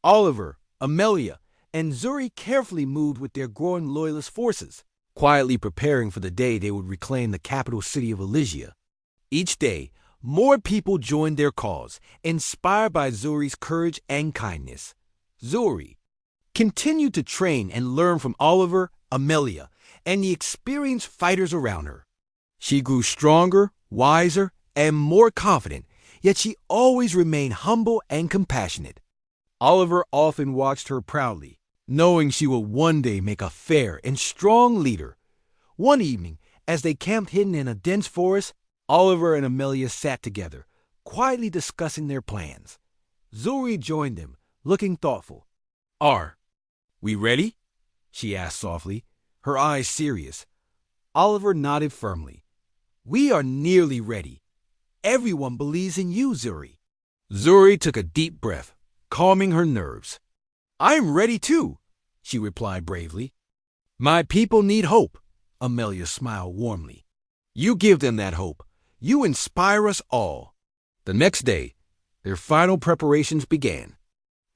Oliver, Amelia, and Zuri carefully moved with their growing loyalist forces, quietly preparing for the day they would reclaim the capital city of Elysia. Each day, more people joined their cause, inspired by Zuri's courage and kindness. Zuri continued to train and learn from Oliver, Amelia, and the experienced fighters around her. She grew stronger, wiser, and more confident, yet she always remained humble and compassionate. Oliver often watched her proudly, knowing she would one day make a fair and strong leader. One evening, as they camped hidden in a dense forest, Oliver and Amelia sat together, quietly discussing their plans. Zuri joined them, looking thoughtful. "Are we ready?" she asked softly, her eyes serious. Oliver nodded firmly. "We are nearly ready. Everyone believes in you, Zuri." Zuri took a deep breath, calming her nerves. "I'm ready too," she replied bravely. "My people need hope," Amelia smiled warmly. "You give them that hope. You inspire us all." The next day, their final preparations began.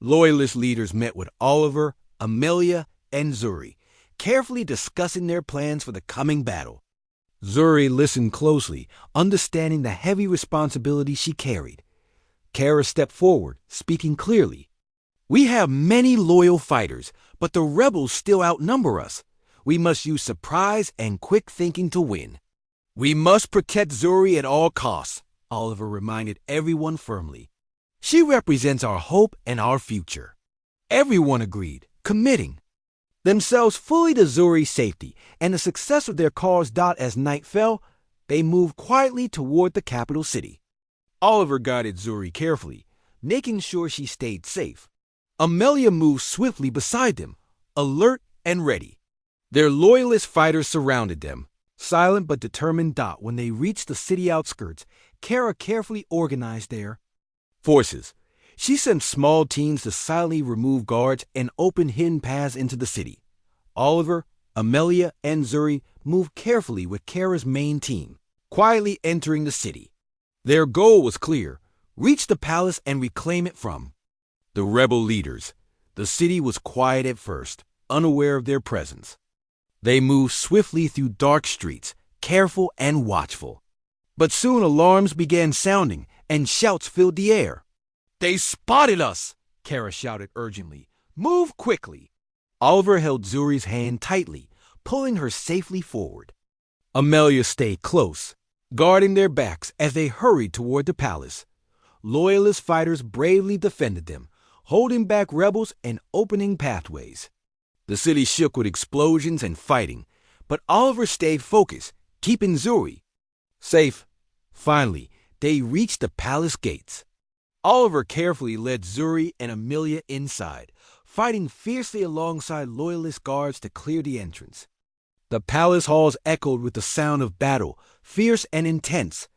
Loyalist leaders met with Oliver, Amelia, and Zuri, carefully discussing their plans for the coming battle. Zuri listened closely, understanding the heavy responsibility she carried. Kara stepped forward, speaking clearly. "We have many loyal fighters, but the rebels still outnumber us. We must use surprise and quick thinking to win." "We must protect Zuri at all costs," Oliver reminded everyone firmly. "She represents our hope and our future." Everyone agreed, committing themselves fully to Zuri's safety and the success of their cause. As night fell, they moved quietly toward the capital city. Oliver guided Zuri carefully, making sure she stayed safe. Amelia moved swiftly beside them, alert and ready. Their loyalist fighters surrounded them, silent but determined. When they reached the city outskirts, Kara carefully organized their forces. She sent small teams to silently remove guards and open hidden paths into the city. Oliver, Amelia, and Zuri moved carefully with Kara's main team, quietly entering the city. Their goal was clear: reach the palace and reclaim it from the rebel leaders. The city was quiet at first, unaware of their presence. They moved swiftly through dark streets, careful and watchful. But soon alarms began sounding and shouts filled the air. "They spotted us!" Kara shouted urgently. "Move quickly!" Oliver held Zuri's hand tightly, pulling her safely forward. Amelia stayed close, guarding their backs as they hurried toward the palace. Loyalist fighters bravely defended them, holding back rebels and opening pathways. The city shook with explosions and fighting, but Oliver stayed focused, keeping Zuri safe. Finally, they reached the palace gates. Oliver carefully led Zuri and Amelia inside, fighting fiercely alongside loyalist guards to clear the entrance. The palace halls echoed with the sound of battle, fierce and intense.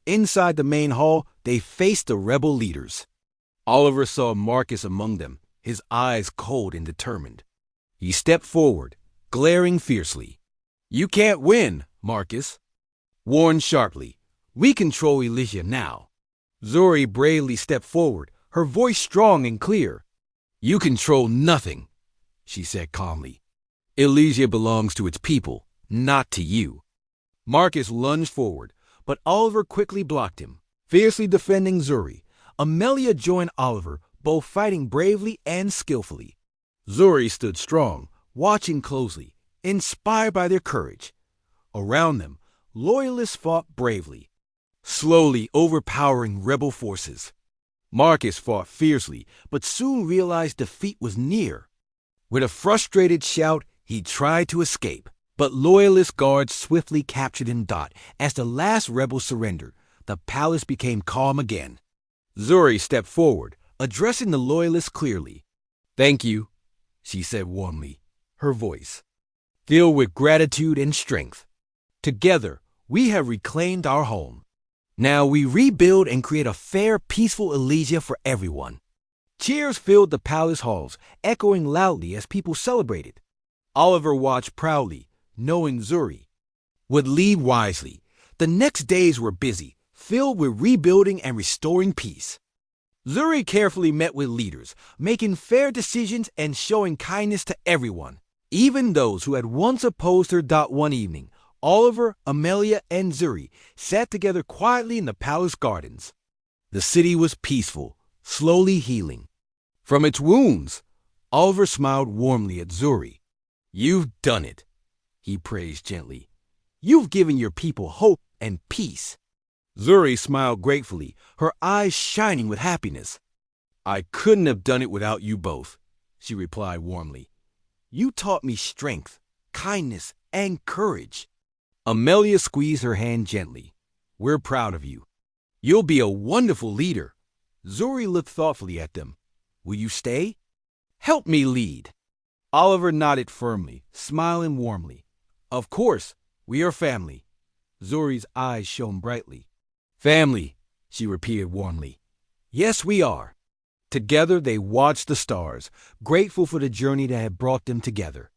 Inside the main hall, they faced the rebel leaders. Oliver saw Marcus among them, his eyes cold and determined. He stepped forward, glaring fiercely. "You can't win, Marcus," warned sharply. "We control Elysia now." Zuri bravely stepped forward, her voice strong and clear. "You control nothing," she said calmly. "Elysia belongs to its people, not to you." Marcus lunged forward, but Oliver quickly blocked him, fiercely defending Zuri. Amelia joined Oliver, both fighting bravely and skillfully. Zuri stood strong, watching closely, inspired by their courage. Around them, loyalists fought bravely, slowly overpowering rebel forces. Marcus fought fiercely, but soon realized defeat was near. With a frustrated shout, he tried to escape, but loyalist guards swiftly captured him. As the last rebel surrendered, the palace became calm again. Zuri stepped forward, addressing the loyalists clearly. "Thank you," she said warmly, her voice filled with gratitude and strength. "Together, we have reclaimed our home. Now we rebuild and create a fair, peaceful Elysia for everyone." Cheers filled the palace halls, echoing loudly as people celebrated. Oliver watched proudly, knowing Zuri would lead wisely. The next days were busy, filled with rebuilding and restoring peace. Zuri carefully met with leaders, making fair decisions and showing kindness to everyone, even those who had once opposed her. One evening, Oliver, Amelia, and Zuri sat together quietly in the palace gardens. The city was peaceful, slowly healing. From its wounds, Oliver smiled warmly at Zuri. "You've done it," he praised gently. "You've given your people hope and peace." Zuri smiled gratefully, her eyes shining with happiness. "I couldn't have done it without you both," she replied warmly. "You taught me strength, kindness, and courage." Amelia squeezed her hand gently. "We're proud of you. You'll be a wonderful leader." Zuri looked thoughtfully at them. "Will you stay? Help me lead." Oliver nodded firmly, smiling warmly. "Of course, we are family." Zuri's eyes shone brightly. "Family," she repeated warmly. "Yes, we are." Together they watched the stars, grateful for the journey that had brought them together.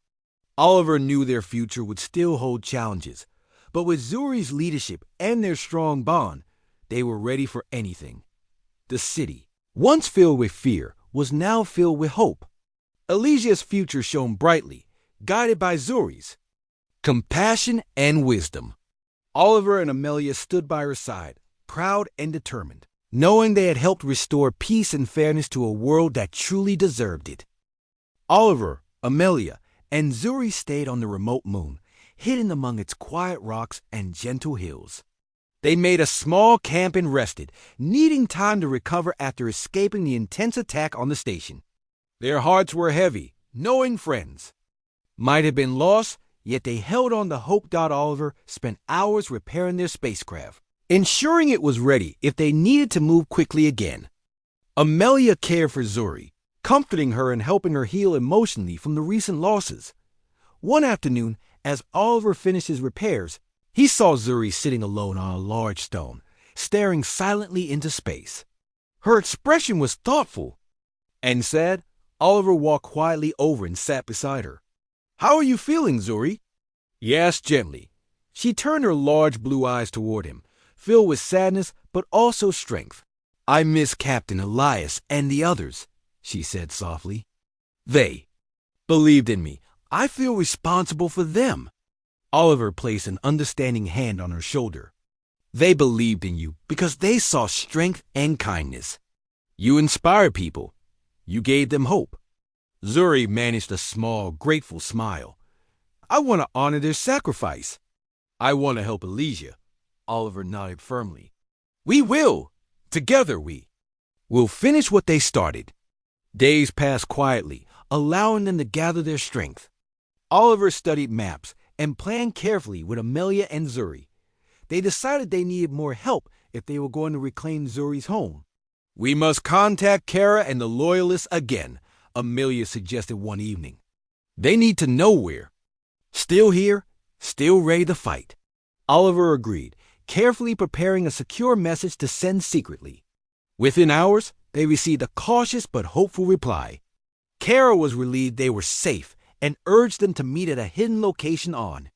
Oliver knew their future would still hold challenges, but with Zuri's leadership and their strong bond, they were ready for anything. The city, once filled with fear, was now filled with hope. Elysia's future shone brightly, guided by Zuri's compassion and wisdom. Oliver and Amelia stood by her side, proud and determined, knowing they had helped restore peace and fairness to a world that truly deserved it. Oliver, Amelia, and Zuri stayed on the remote moon, hidden among its quiet rocks and gentle hills. They made a small camp and rested, needing time to recover after escaping the intense attack on the station. Their hearts were heavy, knowing friends might have been lost, yet they held on to hope. Oliver spent hours repairing their spacecraft, ensuring it was ready if they needed to move quickly again. Amelia cared for Zuri, comforting her and helping her heal emotionally from the recent losses. One afternoon, as Oliver finished his repairs, he saw Zuri sitting alone on a large stone, staring silently into space. Her expression was thoughtful and sad. Oliver walked quietly over and sat beside her. "How are you feeling, Zuri?" he asked gently. She turned her large blue eyes toward him, filled with sadness but also strength. "I miss Captain Elias and the others," she said softly. "They believed in me. I feel responsible for them." Oliver placed an understanding hand on her shoulder. "They believed in you because they saw strength and kindness. You inspired people. You gave them hope." Zuri managed a small, grateful smile. "I want to honor their sacrifice. I want to help Elysia." Oliver nodded firmly. "We will. Together we'll finish what they started." Days passed quietly, allowing them to gather their strength. Oliver studied maps and planned carefully with Amelia and Zuri. They decided they needed more help if they were going to reclaim Zuri's home. "We must contact Kara and the Loyalists again," Amelia suggested one evening. "They need to know we're still here, still ready to fight." Oliver agreed, carefully preparing a secure message to send secretly. Within hours, they received a cautious but hopeful reply. Kara was relieved they were safe and urged them to meet at a hidden location on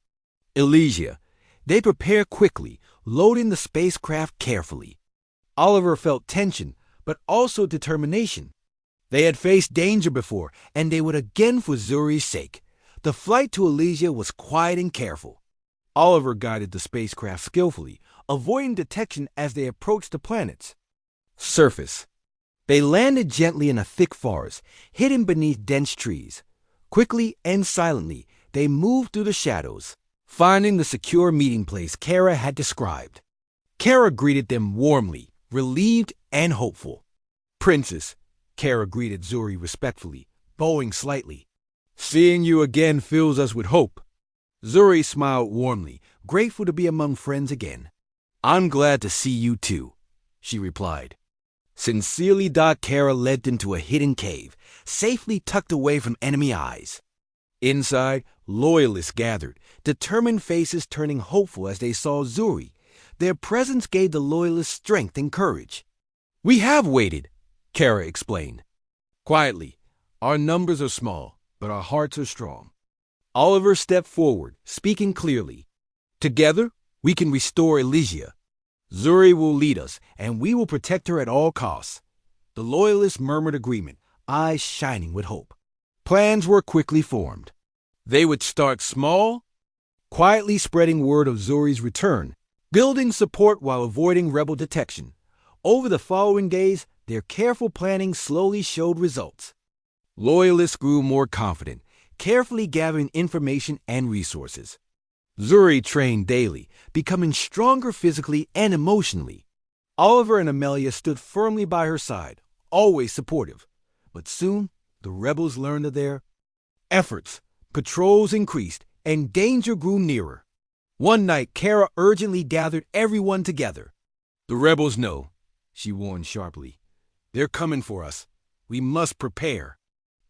Elysia. They prepared quickly, loading the spacecraft carefully. Oliver felt tension, but also determination. They had faced danger before, and they would again for Zuri's sake. The flight to Elysia was quiet and careful. Oliver guided the spacecraft skillfully, avoiding detection as they approached the planet's surface. They landed gently in a thick forest, hidden beneath dense trees. Quickly and silently, they moved through the shadows, finding the secure meeting place Kara had described. Kara greeted them warmly, relieved and hopeful. "Princess," Kara greeted Zuri respectfully, bowing slightly. "Seeing you again fills us with hope." Zuri smiled warmly, grateful to be among friends again. "I'm glad to see you too," she replied. Sincerely, Kara led them to a hidden cave, safely tucked away from enemy eyes. Inside, loyalists gathered, determined faces turning hopeful as they saw Zuri. Their presence gave the loyalists strength and courage. "We have waited," Kara explained. "Quietly, our numbers are small, but our hearts are strong." Oliver stepped forward, speaking clearly. "Together, we can restore Elysia. Zuri will lead us, and we will protect her at all costs." The Loyalists murmured agreement, eyes shining with hope. Plans were quickly formed. They would start small, quietly spreading word of Zuri's return, building support while avoiding rebel detection. Over the following days, their careful planning slowly showed results. Loyalists grew more confident, carefully gathering information and resources. Zuri trained daily, becoming stronger physically and emotionally. Oliver and Amelia stood firmly by her side, always supportive. But soon, the rebels learned of their efforts. Patrols increased, and danger grew nearer. One night, Kara urgently gathered everyone together. "The rebels know," she warned sharply. "They're coming for us. We must prepare."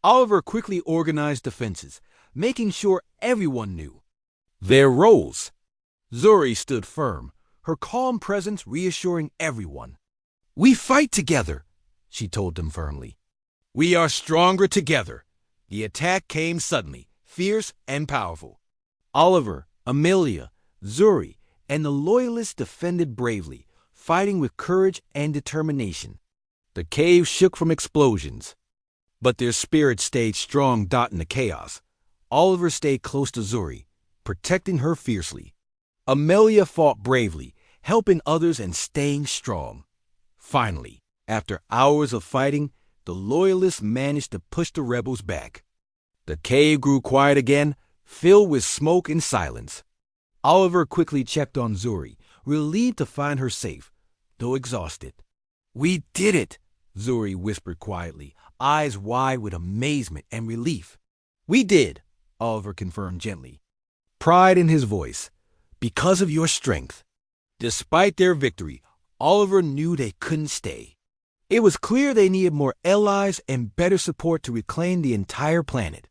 Oliver quickly organized defenses, making sure everyone knew their roles. Zuri stood firm, her calm presence reassuring everyone. "We fight together," she told them firmly. "We are stronger together." The attack came suddenly, fierce and powerful. Oliver, Amelia, Zuri, and the Loyalists defended bravely, fighting with courage and determination. The cave shook from explosions, but their spirits stayed strong in the chaos. Oliver stayed close to Zuri, protecting her fiercely. Amelia fought bravely, helping others and staying strong. Finally, after hours of fighting, the Loyalists managed to push the rebels back. The cave grew quiet again, filled with smoke and silence. Oliver quickly checked on Zuri, relieved to find her safe, though exhausted. "We did it," Zuri whispered quietly, eyes wide with amazement and relief. "We did," Oliver confirmed gently, pride in his voice, "because of your strength." Despite their victory, Oliver knew they couldn't stay. It was clear they needed more allies and better support to reclaim the entire planet.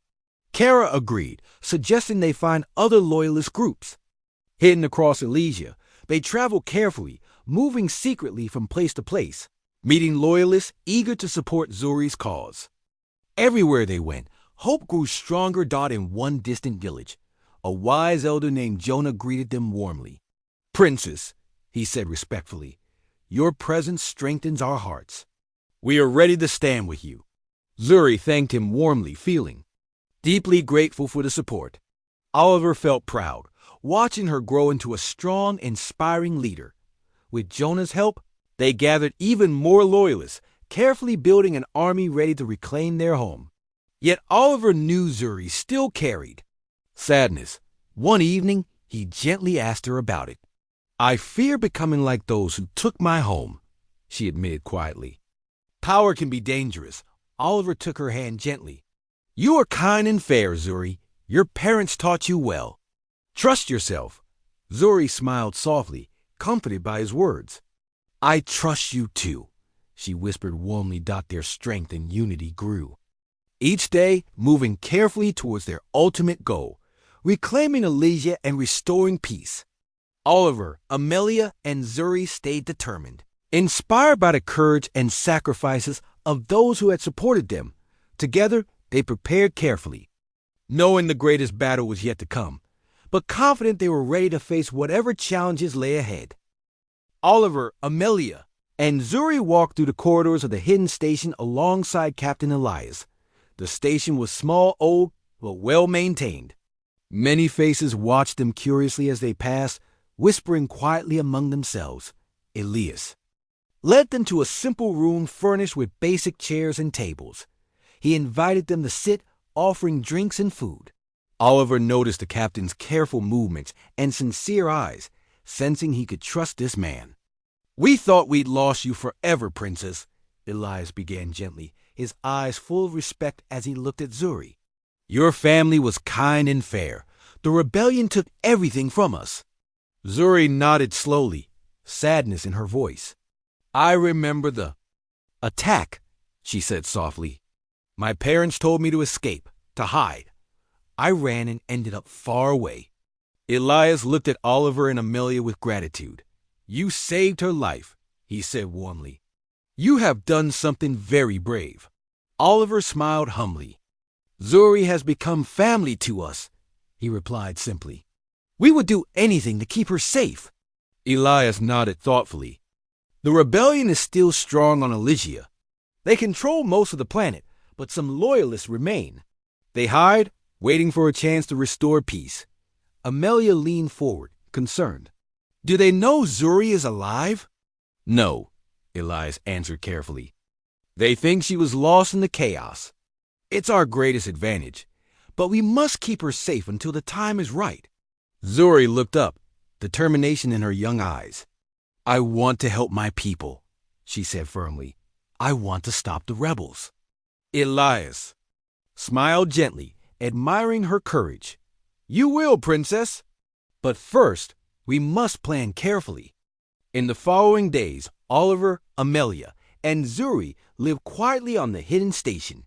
Kara agreed, suggesting they find other Loyalist groups. Hidden across Elysia, they traveled carefully, moving secretly from place to place, meeting Loyalists eager to support Zuri's cause. Everywhere they went, hope grew stronger. In one distant village, a wise elder named Jonah greeted them warmly. "Princess," he said respectfully, "your presence strengthens our hearts. We are ready to stand with you." Zuri thanked him warmly, feeling deeply grateful for the support. Oliver felt proud, watching her grow into a strong, inspiring leader. With Jonah's help, they gathered even more Loyalists, carefully building an army ready to reclaim their home. Yet Oliver knew Zuri still carried sadness. One evening, he gently asked her about it. "I fear becoming like those who took my home," she admitted quietly. "Power can be dangerous." Oliver took her hand gently. "You are kind and fair, Zuri. Your parents taught you well. Trust yourself." Zuri smiled softly, comforted by his words. "I trust you too," she whispered warmly. Their strength and unity grew. Each day, moving carefully towards their ultimate goal, reclaiming Elysia and restoring peace. Oliver, Amelia, and Zuri stayed determined, inspired by the courage and sacrifices of those who had supported them. Together, they prepared carefully, knowing the greatest battle was yet to come, but confident they were ready to face whatever challenges lay ahead. Oliver, Amelia, and Zuri walked through the corridors of the hidden station alongside Captain Elias. The station was small, old, but well-maintained. Many faces watched them curiously as they passed, whispering quietly among themselves. Elias led them to a simple room furnished with basic chairs and tables. He invited them to sit, offering drinks and food. Oliver noticed the captain's careful movements and sincere eyes, sensing he could trust this man. "We thought we'd lost you forever, Princess," Elias began gently, his eyes full of respect as he looked at Zuri. "Your family was kind and fair. The rebellion took everything from us." Zuri nodded slowly, sadness in her voice. "I remember the attack," she said softly. "My parents told me to escape, to hide. I ran and ended up far away." Elias looked at Oliver and Amelia with gratitude. "You saved her life," he said warmly. "You have done something very brave." Oliver smiled humbly. "Zuri has become family to us," he replied simply. "We would do anything to keep her safe." Elias nodded thoughtfully. "The rebellion is still strong on Elysia. They control most of the planet, but some loyalists remain. They hide, waiting for a chance to restore peace. Amelia leaned forward, concerned. Do they know Zuri is alive? No, Elias answered carefully. They think she was lost in the chaos. It's our greatest advantage, but we must keep her safe until the time is right. Zuri looked up, determination in her young eyes. I want to help my people, she said firmly. I want to stop the rebels. Elias smiled gently, admiring her courage. You will, princess. But first, we must plan carefully. In the following days, Oliver, Amelia, and Zuri lived quietly on the hidden station.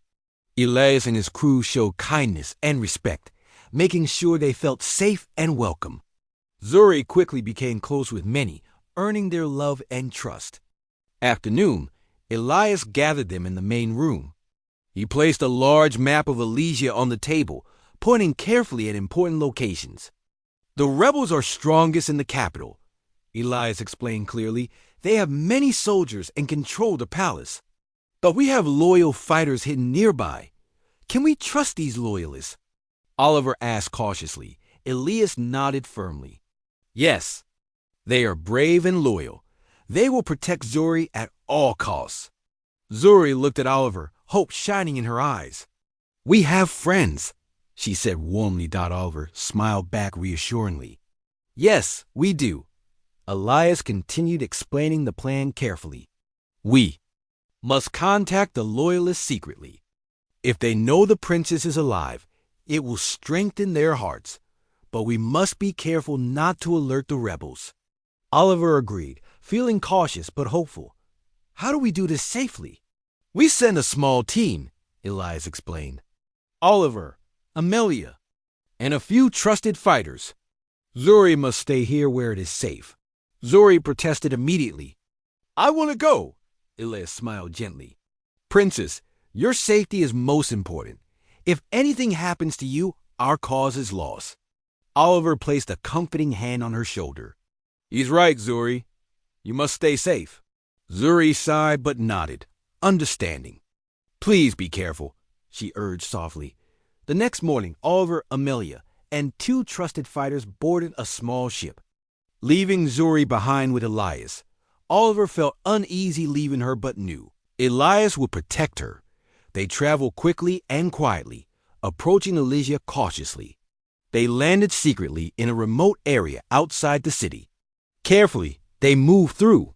Elias and his crew showed kindness and respect, making sure they felt safe and welcome. Zuri quickly became close with many, earning their love and trust. After noon, Elias gathered them in the main room. He placed a large map of Elysia on the table, pointing carefully at important locations. The rebels are strongest in the capital, Elias explained clearly. They have many soldiers and control the palace. But we have loyal fighters hidden nearby. Can we trust these loyalists? Oliver asked cautiously. Elias nodded firmly. Yes, they are brave and loyal. They will protect Zuri at all costs. Zuri looked at Oliver, hope shining in her eyes. We have friends, she said warmly. Oliver smiled back reassuringly. Yes, we do. Elias continued explaining the plan carefully. We must contact the loyalists secretly. If they know the princess is alive, it will strengthen their hearts. But we must be careful not to alert the rebels. Oliver agreed, feeling cautious but hopeful. How do we do this safely? We send a small team, Elias explained. Oliver, Amelia, and a few trusted fighters. Zuri must stay here where it is safe. Zuri protested immediately. I want to go, Elias smiled gently. Princess, your safety is most important. If anything happens to you, our cause is lost. Oliver placed a comforting hand on her shoulder. He's right, Zuri. You must stay safe. Zuri sighed but nodded, understanding. Please be careful, she urged softly. The next morning, Oliver, Amelia, and 2 trusted fighters boarded a small ship. Leaving Zuri behind with Elias, Oliver felt uneasy leaving her but knew Elias would protect her. They traveled quickly and quietly, approaching Elysia cautiously. They landed secretly in a remote area outside the city. Carefully, they moved through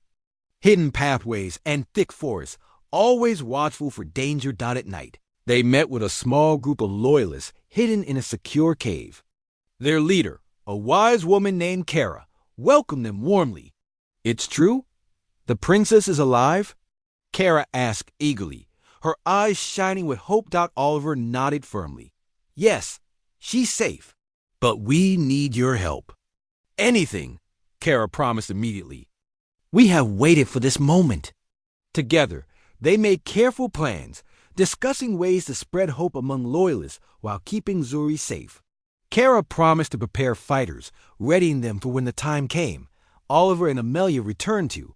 hidden pathways and thick forests, always watchful for danger. At night, they met with a small group of loyalists hidden in a secure cave. Their leader, a wise woman named Kara, welcomed them warmly. It's true? The princess is alive? Kara asked eagerly, her eyes shining with hope. Oliver nodded firmly. Yes, she's safe. But we need your help. Anything, Kara promised immediately. We have waited for this moment. Together, they made careful plans, discussing ways to spread hope among loyalists while keeping Zuri safe. Kara promised to prepare fighters, readying them for when the time came. Oliver and Amelia returned to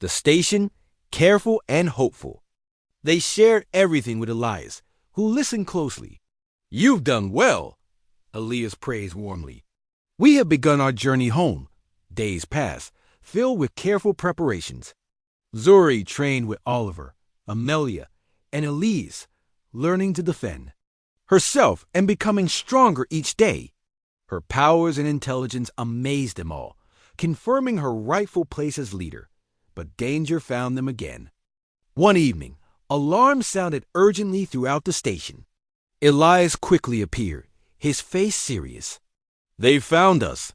the station, careful and hopeful. They shared everything with Elias, who listened closely. You've done well, Elias praised warmly. We have begun our journey home. Days passed, filled with careful preparations. Zuri trained with Oliver, Amelia, and Elise, learning to defend herself and becoming stronger each day. Her powers and intelligence amazed them all, confirming her rightful place as leader. But danger found them again. One evening, alarms sounded urgently throughout the station. Elias quickly appeared, his face serious. They found us,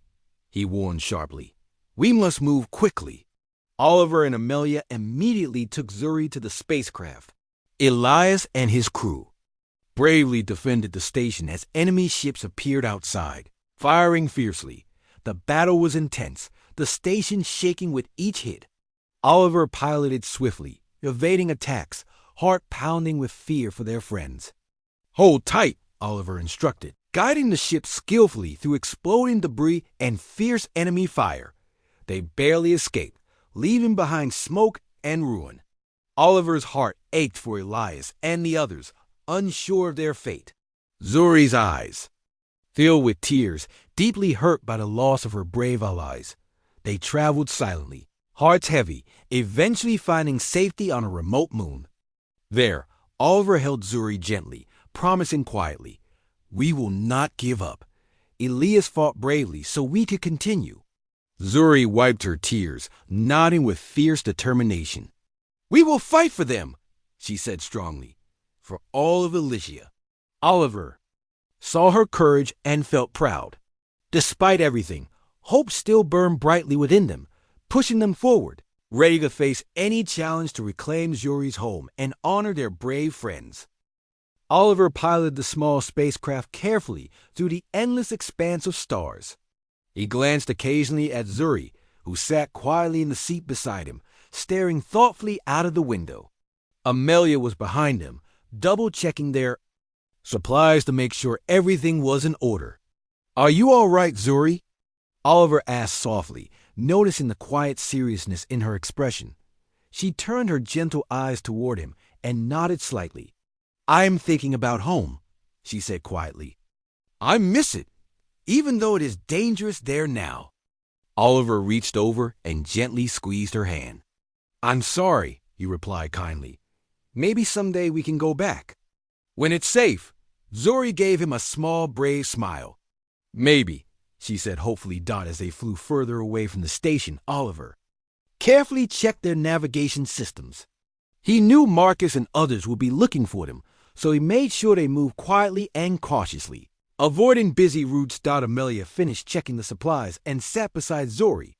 he warned sharply. We must move quickly. Oliver and Amelia immediately took Zuri to the spacecraft. Elias and his crew bravely defended the station as enemy ships appeared outside, firing fiercely. The battle was intense, the station shaking with each hit. Oliver piloted swiftly, evading attacks, heart pounding with fear for their friends. Hold tight, Oliver instructed, guiding the ship skillfully through exploding debris and fierce enemy fire. They barely escaped, leaving behind smoke and ruin. Oliver's heart ached for Elias and the others, unsure of their fate. Zuri's eyes filled with tears, deeply hurt by the loss of her brave allies. They traveled silently, hearts heavy, eventually finding safety on a remote moon. There, Oliver held Zuri gently, promising quietly, "We will not give up. Elias fought bravely so we could continue." Zuri wiped her tears, nodding with fierce determination. "We will fight for them," she said strongly, "for all of Elysia." Oliver saw her courage and felt proud. Despite everything, hope still burned brightly within them, pushing them forward, ready to face any challenge to reclaim Zuri's home and honor their brave friends. Oliver piloted the small spacecraft carefully through the endless expanse of stars. He glanced occasionally at Zuri, who sat quietly in the seat beside him, staring thoughtfully out of the window. Amelia was behind him, double-checking their supplies to make sure everything was in order. "Are you all right, Zuri?" Oliver asked softly, noticing the quiet seriousness in her expression. She turned her gentle eyes toward him and nodded slightly. "I'm thinking about home," she said quietly. "I miss it, even though it is dangerous there now." Oliver reached over and gently squeezed her hand. "I'm sorry," he replied kindly. "Maybe someday we can go back. When it's safe." Zuri gave him a small, brave smile. "Maybe," she said hopefully as they flew further away from the station. Oliver carefully checked their navigation systems. He knew Marcus and others would be looking for them, so he made sure they moved quietly and cautiously. Avoiding busy routes, Amelia finished checking the supplies and sat beside Zuri.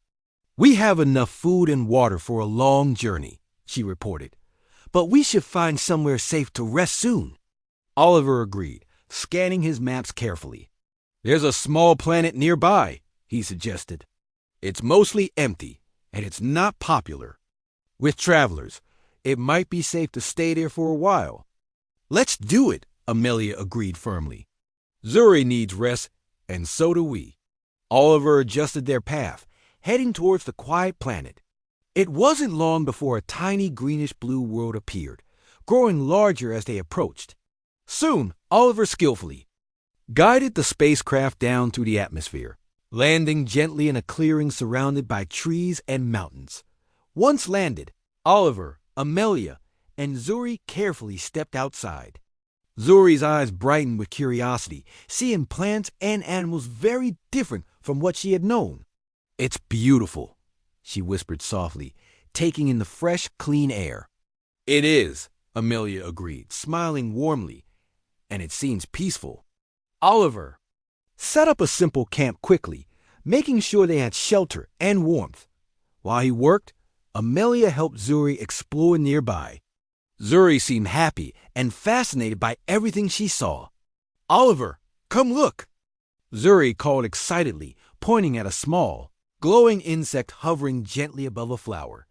"We have enough food and water for a long journey," she reported, "but we should find somewhere safe to rest soon." Oliver agreed, scanning his maps carefully. "There's a small planet nearby," he suggested. "It's mostly empty, and it's not popular with travelers. It might be safe to stay there for a while." "Let's do it," Amelia agreed firmly. "Zuri needs rest, and so do we." Oliver adjusted their path, heading towards the quiet planet. It wasn't long before a tiny greenish-blue world appeared, growing larger as they approached. Soon, Oliver skillfully guided the spacecraft down through the atmosphere, landing gently in a clearing surrounded by trees and mountains. Once landed, Oliver, Amelia, and Zuri carefully stepped outside. Zuri's eyes brightened with curiosity, seeing plants and animals very different from what she had known. "It's beautiful," she whispered softly, taking in the fresh, clean air. "It is," Amelia agreed, smiling warmly, "and it seems peaceful." Oliver set up a simple camp quickly, making sure they had shelter and warmth. While he worked, Amelia helped Zuri explore nearby. Zuri seemed happy and fascinated by everything she saw. "Oliver, come look!" Zuri called excitedly, pointing at a small, glowing insect hovering gently above a flower.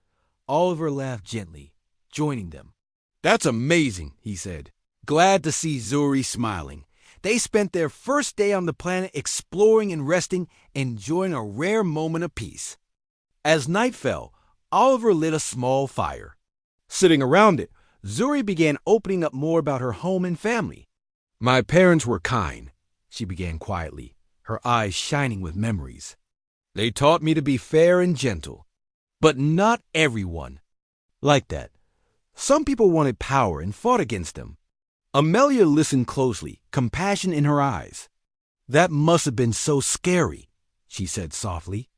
Oliver laughed gently, joining them. "That's amazing," he said, glad to see Zuri smiling. They spent their first day on the planet exploring and resting, enjoying a rare moment of peace. As night fell, Oliver lit a small fire. Sitting around it, Zuri began opening up more about her home and family. "My parents were kind," she began quietly, her eyes shining with memories. "They taught me to be fair and gentle. But not everyone like that. Some people wanted power and fought against them." Amelia listened closely, compassion in her eyes. "That must have been so scary," she said softly.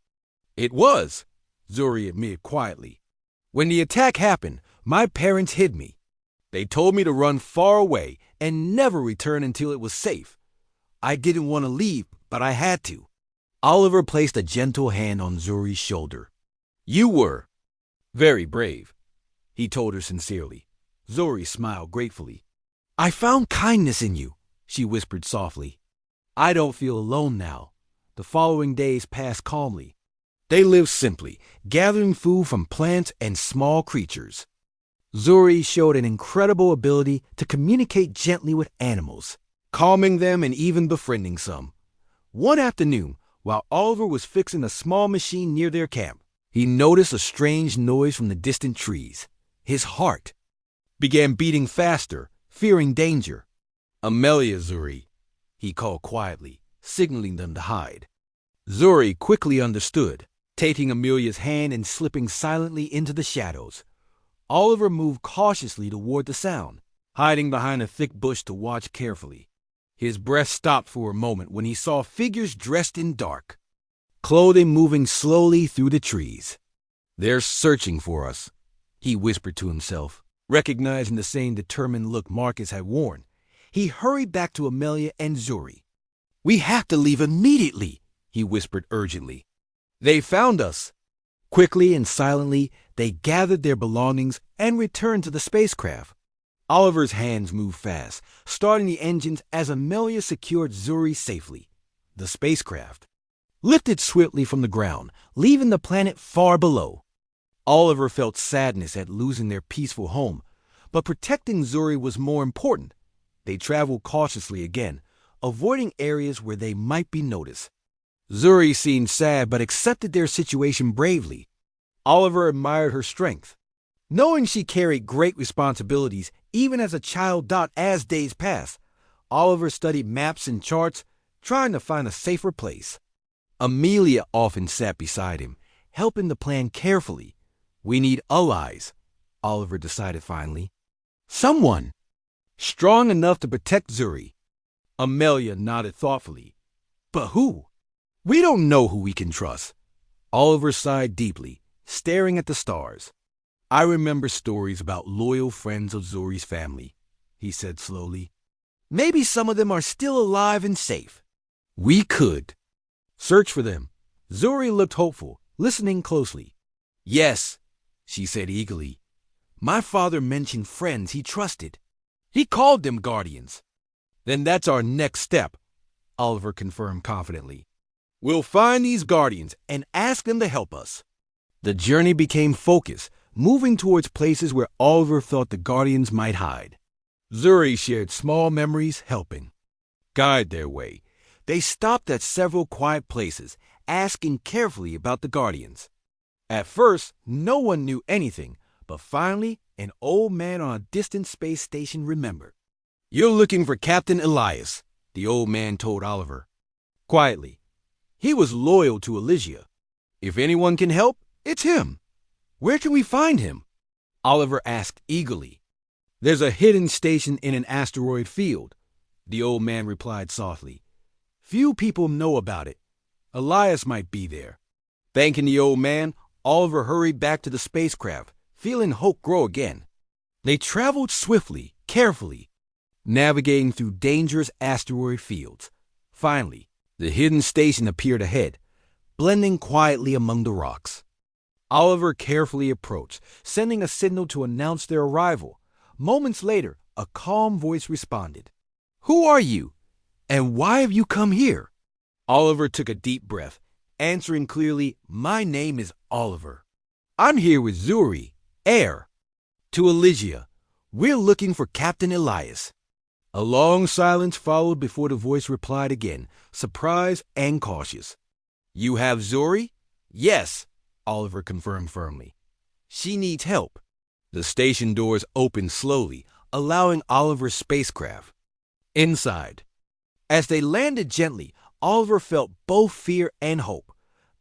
"It was," Zuri admitted quietly. "When the attack happened, my parents hid me. They told me to run far away and never return until it was safe. I didn't want to leave, but I had to." Oliver placed a gentle hand on Zuri's shoulder. "You were very brave," he told her sincerely. Zuri smiled gratefully. "I found kindness in you," she whispered softly. "I don't feel alone now." The following days passed calmly. They lived simply, gathering food from plants and small creatures. Zuri showed an incredible ability to communicate gently with animals, calming them and even befriending some. One afternoon, while Oliver was fixing a small machine near their camp, he noticed a strange noise from the distant trees. His heart began beating faster, fearing danger. "Amelia, Zuri," he called quietly, signaling them to hide. Zuri quickly understood, taking Amelia's hand and slipping silently into the shadows. Oliver moved cautiously toward the sound, hiding behind a thick bush to watch carefully. His breath stopped for a moment when he saw figures dressed in dark, clothing moving slowly through the trees. "They're searching for us," he whispered to himself, recognizing the same determined look Marcus had worn. He hurried back to Amelia and Zuri. "We have to leave immediately," he whispered urgently. "They found us." Quickly and silently, they gathered their belongings and returned to the spacecraft. Oliver's hands moved fast, starting the engines as Amelia secured Zuri safely. The spacecraft lifted swiftly from the ground, leaving the planet far below. Oliver felt sadness at losing their peaceful home, but protecting Zuri was more important. They traveled cautiously again, avoiding areas where they might be noticed. Zuri seemed sad but accepted their situation bravely. Oliver admired her strength, knowing she carried great responsibilities even as a child. As days passed, Oliver studied maps and charts, trying to find a safer place. Amelia often sat beside him, helping to plan carefully. "We need allies," Oliver decided finally. "Someone strong enough to protect Zuri." Amelia nodded thoughtfully. "But who? We don't know who we can trust." Oliver sighed deeply, staring at the stars. "I remember stories about loyal friends of Zuri's family," he said slowly. "Maybe some of them are still alive and safe. We could search for them." Zuri looked hopeful, listening closely. "Yes," she said eagerly. "My father mentioned friends he trusted. He called them guardians." "Then that's our next step," Oliver confirmed confidently. "We'll find these guardians and ask them to help us." The journey became focused, moving towards places where Oliver thought the guardians might hide. Zuri shared small memories, helping guide their way. They stopped at several quiet places, asking carefully about the guardians. At first, no one knew anything, but finally, an old man on a distant space station remembered. "You're looking for Captain Elias," the old man told Oliver quietly. "He was loyal to Elysia. If anyone can help, it's him. Where can we find him?" Oliver asked eagerly. "There's a hidden station in an asteroid field," the old man replied softly. "Few people know about it. Elias might be there." Thanking the old man, Oliver hurried back to the spacecraft, feeling hope grow again. They traveled swiftly, carefully, navigating through dangerous asteroid fields. Finally, the hidden station appeared ahead, blending quietly among the rocks. Oliver carefully approached, sending a signal to announce their arrival. Moments later, a calm voice responded. "Who are you? And why have you come here?" Oliver took a deep breath, answering clearly, "My name is Oliver. I'm here with Zuri, heir to Elysia. We're looking for Captain Elias." A long silence followed before the voice replied again, surprised and cautious. "You have Zuri?" "Yes," Oliver confirmed firmly. "She needs help." The station doors opened slowly, allowing Oliver's spacecraft inside. As they landed gently, Oliver felt both fear and hope.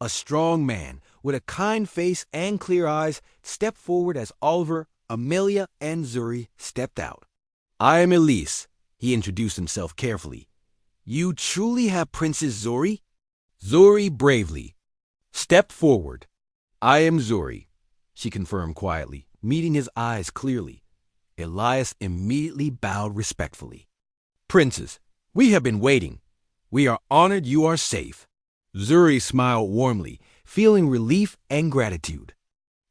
A strong man with a kind face and clear eyes stepped forward as Oliver, Amelia, and Zuri stepped out. "I am Elise," he introduced himself carefully. "You truly have Princess Zuri?" Zuri bravely stepped forward. "I am Zuri," she confirmed quietly, meeting his eyes clearly. Elias immediately bowed respectfully. "Princess, we have been waiting. We are honored you are safe." Zuri smiled warmly, feeling relief and gratitude.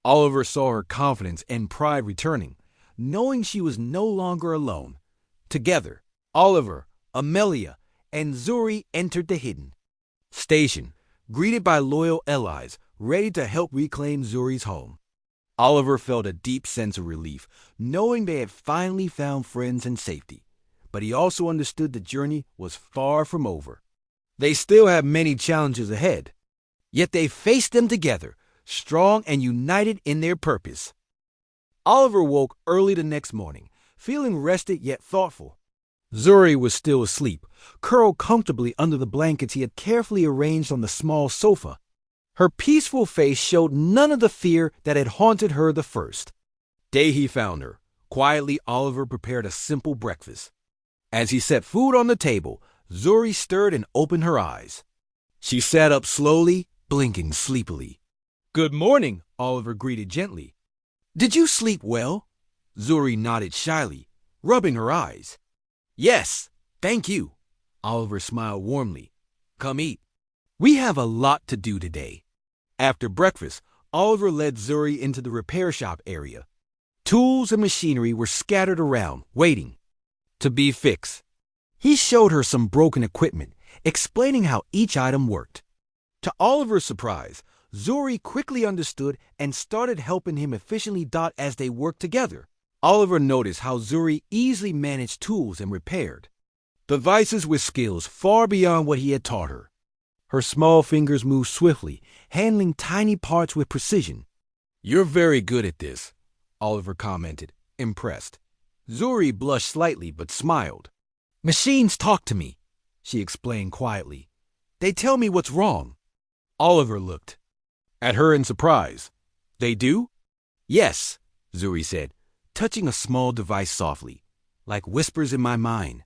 Oliver saw her confidence and pride returning, knowing she was no longer alone. Together, Oliver, Amelia, and Zuri entered the hidden station, greeted by loyal allies, ready to help reclaim Zuri's home. Oliver felt a deep sense of relief, knowing they had finally found friends and safety. But he also understood the journey was far from over. They still had many challenges ahead, yet they faced them together, strong and united in their purpose. Oliver woke early the next morning, feeling rested yet thoughtful. Zuri was still asleep, curled comfortably under the blankets he had carefully arranged on the small sofa. Her peaceful face showed none of the fear that had haunted her the first day he found her. Quietly, Oliver prepared a simple breakfast. As he set food on the table, Zuri stirred and opened her eyes. She sat up slowly, blinking sleepily. "Good morning," Oliver greeted gently. "Did you sleep well?" Zuri nodded shyly, rubbing her eyes. "Yes, thank you." Oliver smiled warmly. "Come eat. We have a lot to do today." After breakfast, Oliver led Zuri into the repair shop area. Tools and machinery were scattered around, waiting to be fixed. He showed her some broken equipment, explaining how each item worked. To Oliver's surprise, Zuri quickly understood and started helping him efficiently as they worked together. Oliver noticed how Zuri easily managed tools and repaired devices with skills far beyond what he had taught her. Her small fingers moved swiftly, handling tiny parts with precision. "You're very good at this," Oliver commented, impressed. Zuri blushed slightly but smiled. "Machines talk to me," she explained quietly. "They tell me what's wrong." Oliver looked at her in surprise. "They do?" "Yes," Zuri said, touching a small device softly, "like whispers in my mind."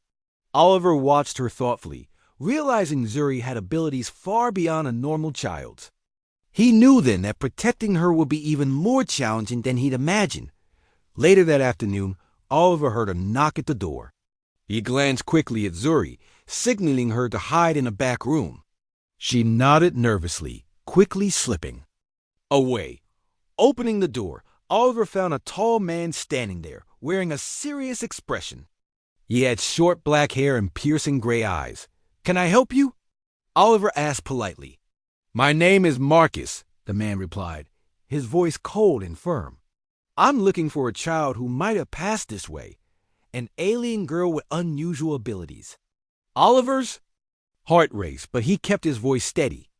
Oliver watched her thoughtfully, realizing Zuri had abilities far beyond a normal child's. He knew then that protecting her would be even more challenging than he'd imagined. Later that afternoon, Oliver heard a knock at the door. He glanced quickly at Zuri, signaling her to hide in a back room. She nodded nervously, quickly slipping away. Opening the door, Oliver found a tall man standing there, wearing a serious expression. He had short black hair and piercing gray eyes. "Can I help you?" Oliver asked politely. "My name is Marcus," the man replied, his voice cold and firm. "I'm looking for a child who might have passed this way, an alien girl with unusual abilities." Oliver's heart raced, but he kept his voice steady.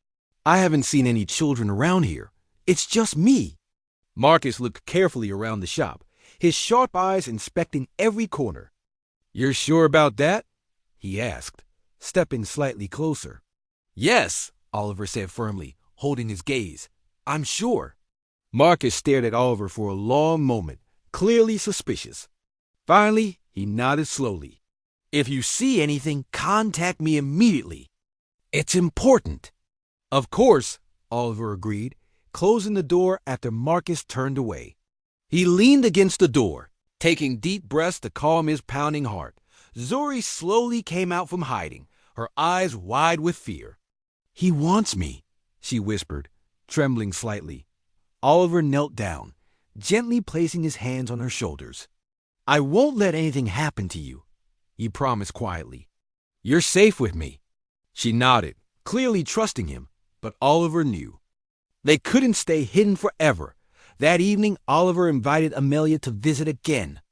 "I haven't seen any children around here. It's just me." Marcus looked carefully around the shop, his sharp eyes inspecting every corner. "You're sure about that?" he asked, stepping slightly closer. "Yes," Oliver said firmly, holding his gaze. "I'm sure." Marcus stared at Oliver for a long moment, clearly suspicious. Finally, he nodded slowly. "If you see anything, contact me immediately. It's important." "Of course," Oliver agreed, closing the door after Marcus turned away. He leaned against the door, taking deep breaths to calm his pounding heart. Zuri slowly came out from hiding, her eyes wide with fear. "He wants me," she whispered, trembling slightly. Oliver knelt down, gently placing his hands on her shoulders. "I won't let anything happen to you," he promised quietly. "You're safe with me." She nodded, clearly trusting him, but Oliver knew they couldn't stay hidden forever. That evening, Oliver invited Amelia to visit again.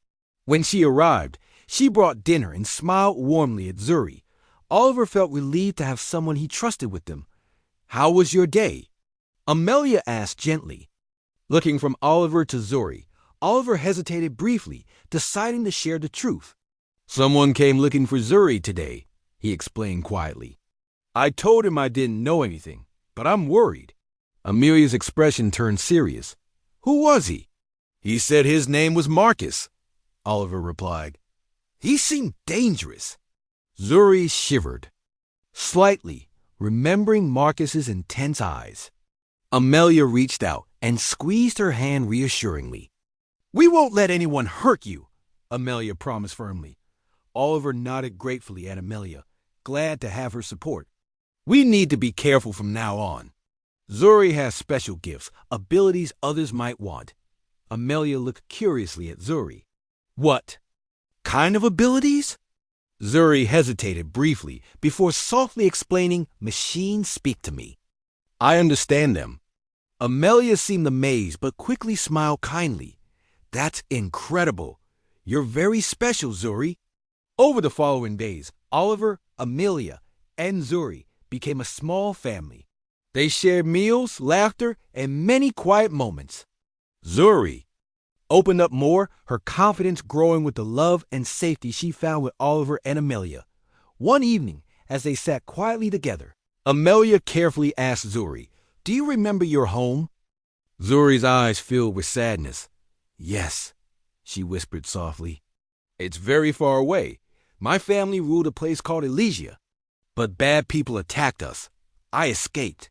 When she arrived, she brought dinner and smiled warmly at Zuri. Oliver felt relieved to have someone he trusted with them. "How was your day?" Amelia asked gently. Looking from Oliver to Zuri, Oliver hesitated briefly, deciding to share the truth. "Someone came looking for Zuri today," he explained quietly. "I told him I didn't know anything, but I'm worried." Amelia's expression turned serious. "Who was he?" "He said his name was Marcus," Oliver replied. "He seemed dangerous." Zuri shivered slightly, remembering Marcus's intense eyes. Amelia reached out and squeezed her hand reassuringly. "We won't let anyone hurt you," Amelia promised firmly. Oliver nodded gratefully at Amelia, glad to have her support. "We need to be careful from now on. Zuri has special gifts, abilities others might want." Amelia looked curiously at Zuri. "What kind of abilities?" Zuri hesitated briefly before softly explaining, "Machines speak to me. I understand them." Amelia seemed amazed but quickly smiled kindly. "That's incredible. You're very special, Zuri." Over the following days, Oliver, Amelia, and Zuri became a small family. They shared meals, laughter, and many quiet moments. Zuri opened up more, her confidence growing with the love and safety she found with Oliver and Amelia. One evening, as they sat quietly together, Amelia carefully asked Zuri, "Do you remember your home?" Zuri's eyes filled with sadness. "Yes," she whispered softly. "It's very far away. My family ruled a place called Elysia, but bad people attacked us. I escaped."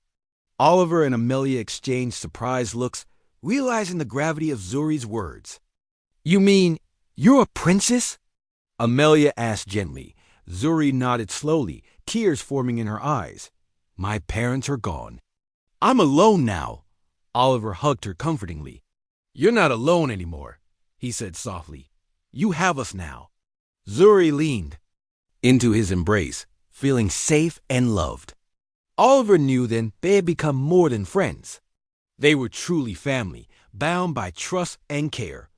Oliver and Amelia exchanged surprised looks, realizing the gravity of Zuri's words. "You mean you're a princess?" Amelia asked gently. Zuri nodded slowly, tears forming in her eyes. "My parents are gone. I'm alone now." Oliver hugged her comfortingly. "You're not alone anymore," he said softly. "You have us now." Zuri leaned into his embrace, feeling safe and loved. Oliver knew then they had become more than friends. They were truly family, bound by trust and care.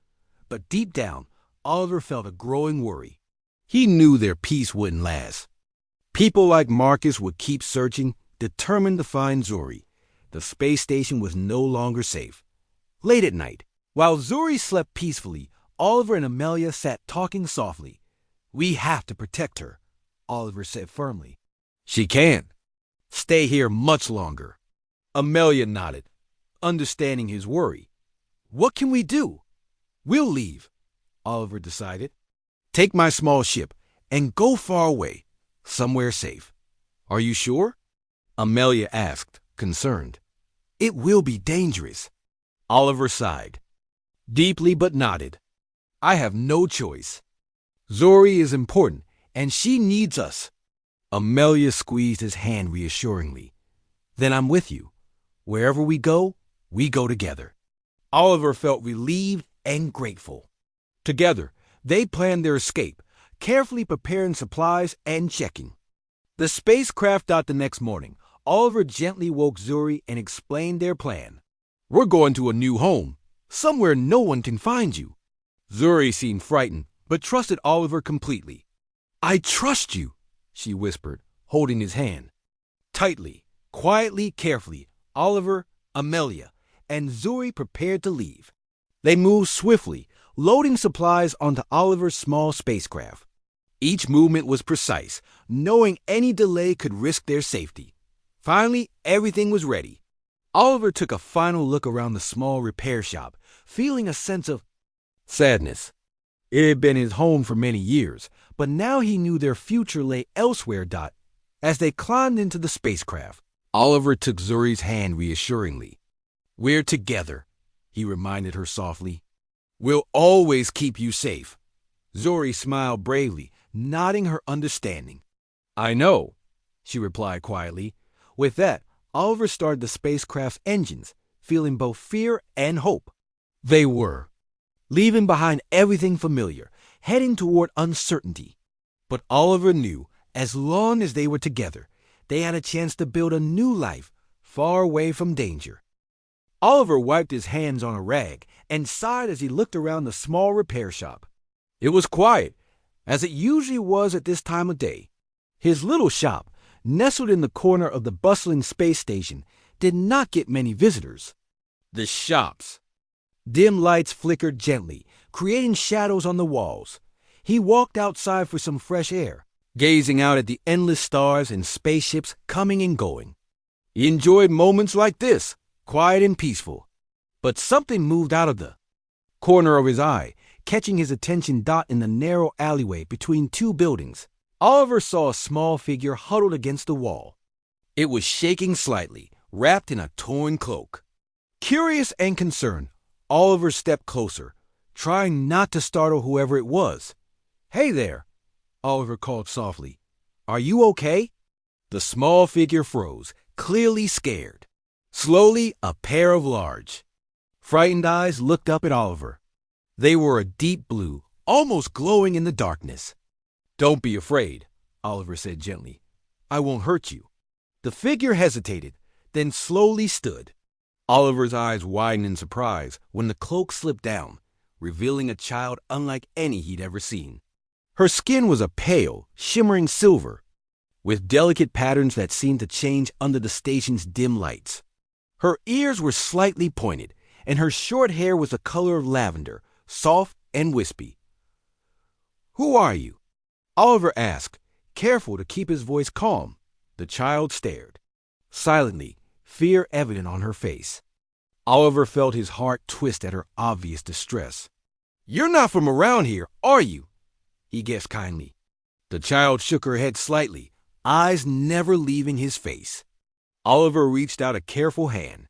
But deep down, Oliver felt a growing worry. He knew their peace wouldn't last. People like Marcus would keep searching, determined to find Zuri. The space station was no longer safe. Late at night, while Zuri slept peacefully, Oliver and Amelia sat talking softly. "We have to protect her," Oliver said firmly. "She can't stay here much longer." Amelia nodded, understanding his worry. "What can we do?" "We'll leave," Oliver decided. "Take my small ship and go far away, somewhere safe." "Are you sure?" Amelia asked, concerned. "It will be dangerous." Oliver sighed deeply but nodded. "I have no choice. Zuri is important, and she needs us." Amelia squeezed his hand reassuringly. "Then I'm with you. Wherever we go together." Oliver felt relieved and grateful. Together, they planned their escape, carefully preparing supplies and checking. The spacecraft docked the next morning. Oliver gently woke Zuri and explained their plan. "We're going to a new home, somewhere no one can find you." Zuri seemed frightened, but trusted Oliver completely. "I trust you," she whispered, holding his hand. Tightly, quietly, carefully, Oliver, Amelia, and Zuri prepared to leave. They moved swiftly, loading supplies onto Oliver's small spacecraft. Each movement was precise, knowing any delay could risk their safety. Finally, everything was ready. Oliver took a final look around the small repair shop, feeling a sense of sadness. It had been his home for many years, but now he knew their future lay elsewhere. As they climbed into the spacecraft, Oliver took Zuri's hand reassuringly. "We're together," he reminded her softly. "We'll always keep you safe." Zuri smiled bravely, nodding her understanding. "I know," she replied quietly. With that, Oliver started the spacecraft's engines, feeling both fear and hope. They were leaving behind everything familiar, heading toward uncertainty. But Oliver knew, as long as they were together, they had a chance to build a new life, far away from danger. Oliver wiped his hands on a rag and sighed as he looked around the small repair shop. It was quiet, as it usually was at this time of day. His little shop, nestled in the corner of the bustling space station, did not get many visitors. The shop's dim lights flickered gently, creating shadows on the walls. He walked outside for some fresh air, gazing out at the endless stars and spaceships coming and going. He enjoyed moments like this, quiet and peaceful. But something moved out of the corner of his eye, catching his attention. In the narrow alleyway between two buildings, Oliver saw a small figure huddled against the wall. It was shaking slightly, wrapped in a torn cloak. Curious and concerned, Oliver stepped closer, trying not to startle whoever it was. "Hey there," Oliver called softly. "Are you okay?" The small figure froze, clearly scared. Slowly, a pair of large, frightened eyes looked up at Oliver. They were a deep blue, almost glowing in the darkness. "Don't be afraid," Oliver said gently. "I won't hurt you." The figure hesitated, then slowly stood. Oliver's eyes widened in surprise when the cloak slipped down, revealing a child unlike any he'd ever seen. Her skin was a pale, shimmering silver, with delicate patterns that seemed to change under the station's dim lights. Her ears were slightly pointed, and her short hair was the color of lavender, soft and wispy. "Who are you?" Oliver asked, careful to keep his voice calm. The child stared, silently, fear evident on her face. Oliver felt his heart twist at her obvious distress. "You're not from around here, are you?" he guessed kindly. The child shook her head slightly, eyes never leaving his face. Oliver reached out a careful hand.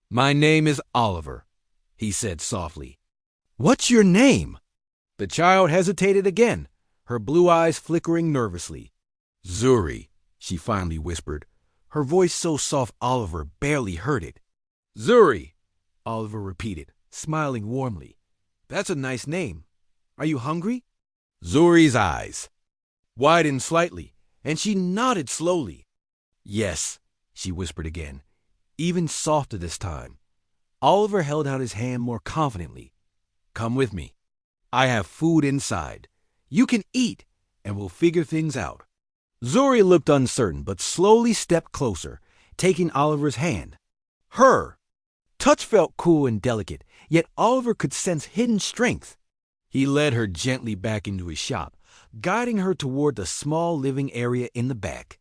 "My name is Oliver," he said softly. "What's your name?" The child hesitated again, her blue eyes flickering nervously. "Zuri," she finally whispered, her voice so soft Oliver barely heard it. "Zuri," Oliver repeated, smiling warmly. "That's a nice name. Are you hungry?" Zuri's eyes widened slightly, and she nodded slowly. "Yes," she whispered again, even softer this time. Oliver held out his hand more confidently. "Come with me. I have food inside. You can eat, and we'll figure things out." Zuri looked uncertain, but slowly stepped closer, taking Oliver's hand. Her touch felt cool and delicate, yet Oliver could sense hidden strength. He led her gently back into his shop, guiding her toward the small living area in the back.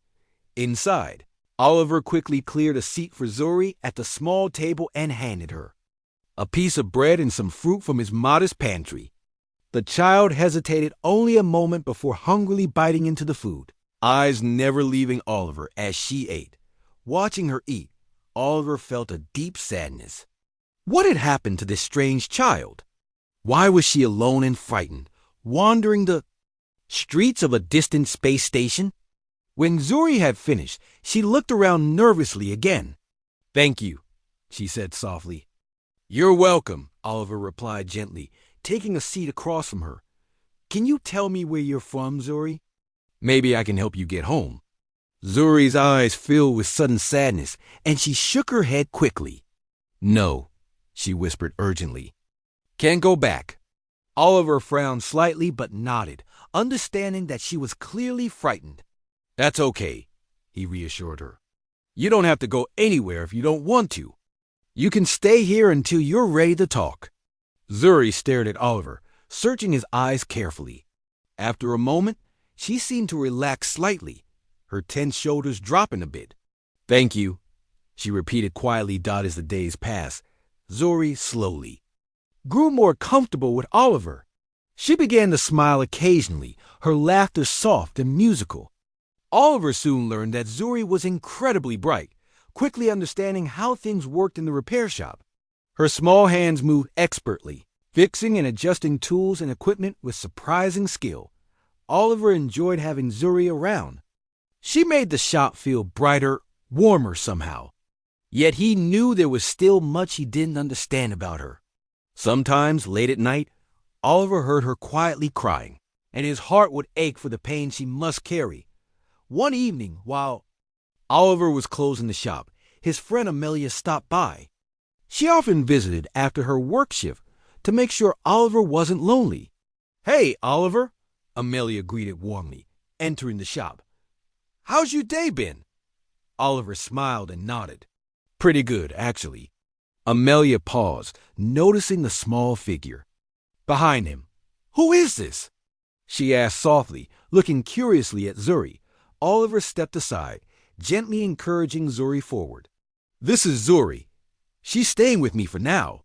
Inside, Oliver quickly cleared a seat for Zuri at the small table and handed her a piece of bread and some fruit from his modest pantry. The child hesitated only a moment before hungrily biting into the food, eyes never leaving Oliver as she ate. Watching her eat, Oliver felt a deep sadness. What had happened to this strange child? Why was she alone and frightened, wandering the streets of a distant space station? When Zuri had finished, she looked around nervously again. "Thank you," she said softly. "You're welcome," Oliver replied gently, taking a seat across from her. "Can you tell me where you're from, Zuri? Maybe I can help you get home." Zuri's eyes filled with sudden sadness, and she shook her head quickly. "No," she whispered urgently. "Can't go back." Oliver frowned slightly but nodded, understanding that she was clearly frightened. "That's okay," he reassured her. "You don't have to go anywhere if you don't want to. You can stay here until you're ready to talk." Zuri stared at Oliver, searching his eyes carefully. After a moment, she seemed to relax slightly, her tense shoulders dropping a bit. "Thank you," she repeated quietly as the days passed. Zuri slowly grew more comfortable with Oliver. She began to smile occasionally, her laughter soft and musical. Oliver soon learned that Zuri was incredibly bright, quickly understanding how things worked in the repair shop. Her small hands moved expertly, fixing and adjusting tools and equipment with surprising skill. Oliver enjoyed having Zuri around. She made the shop feel brighter, warmer somehow. Yet he knew there was still much he didn't understand about her. Sometimes, late at night, Oliver heard her quietly crying, and his heart would ache for the pain she must carry. One evening, while Oliver was closing the shop, his friend Amelia stopped by. She often visited after her work shift to make sure Oliver wasn't lonely. "Hey, Oliver," Amelia greeted warmly, entering the shop. "How's your day been?" Oliver smiled and nodded. "Pretty good, actually." Amelia paused, noticing the small figure behind him. "Who is this?" she asked softly, looking curiously at Zuri. Oliver stepped aside, gently encouraging Zuri forward. "This is Zuri. She's staying with me for now."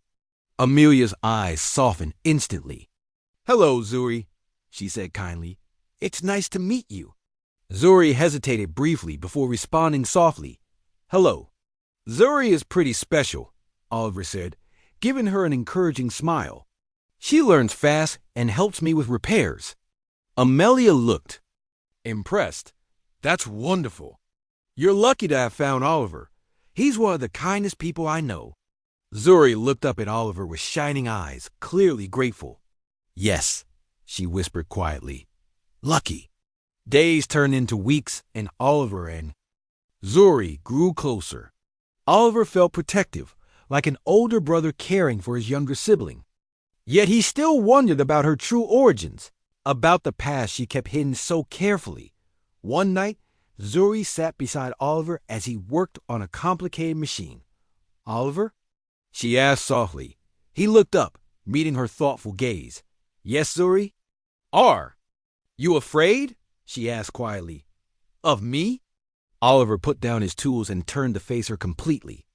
Amelia's eyes softened instantly. "Hello, Zuri," she said kindly. "It's nice to meet you." Zuri hesitated briefly before responding softly. "Hello." "Zuri is pretty special," Oliver said, giving her an encouraging smile. "She learns fast and helps me with repairs." Amelia looked impressed. "That's wonderful. You're lucky to have found Oliver. He's one of the kindest people I know." Zuri looked up at Oliver with shining eyes, clearly grateful. "Yes," she whispered quietly. "Lucky." Days turned into weeks, and Oliver and Zuri grew closer. Oliver felt protective, like an older brother caring for his younger sibling. Yet he still wondered about her true origins, about the past she kept hidden so carefully. One night, Zuri sat beside Oliver as he worked on a complicated machine. "Oliver?" she asked softly. He looked up, meeting her thoughtful gaze. "Yes, Zuri?" "Are you afraid?" she asked quietly. "Of me?" Oliver put down his tools and turned to face her completely.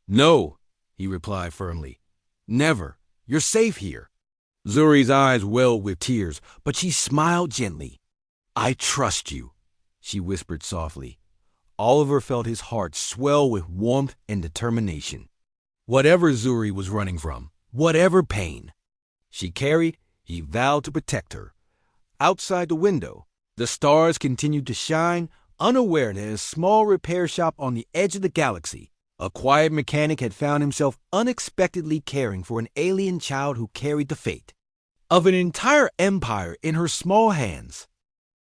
"No," he replied firmly. "Never. You're safe here." Zuri's eyes welled with tears, but she smiled gently. "I trust you," she whispered softly. Oliver felt his heart swell with warmth and determination. Whatever Zuri was running from, whatever pain she carried, he vowed to protect her. Outside the window, the stars continued to shine, unaware that in a small repair shop on the edge of the galaxy, a quiet mechanic had found himself unexpectedly caring for an alien child who carried the fate of an entire empire in her small hands.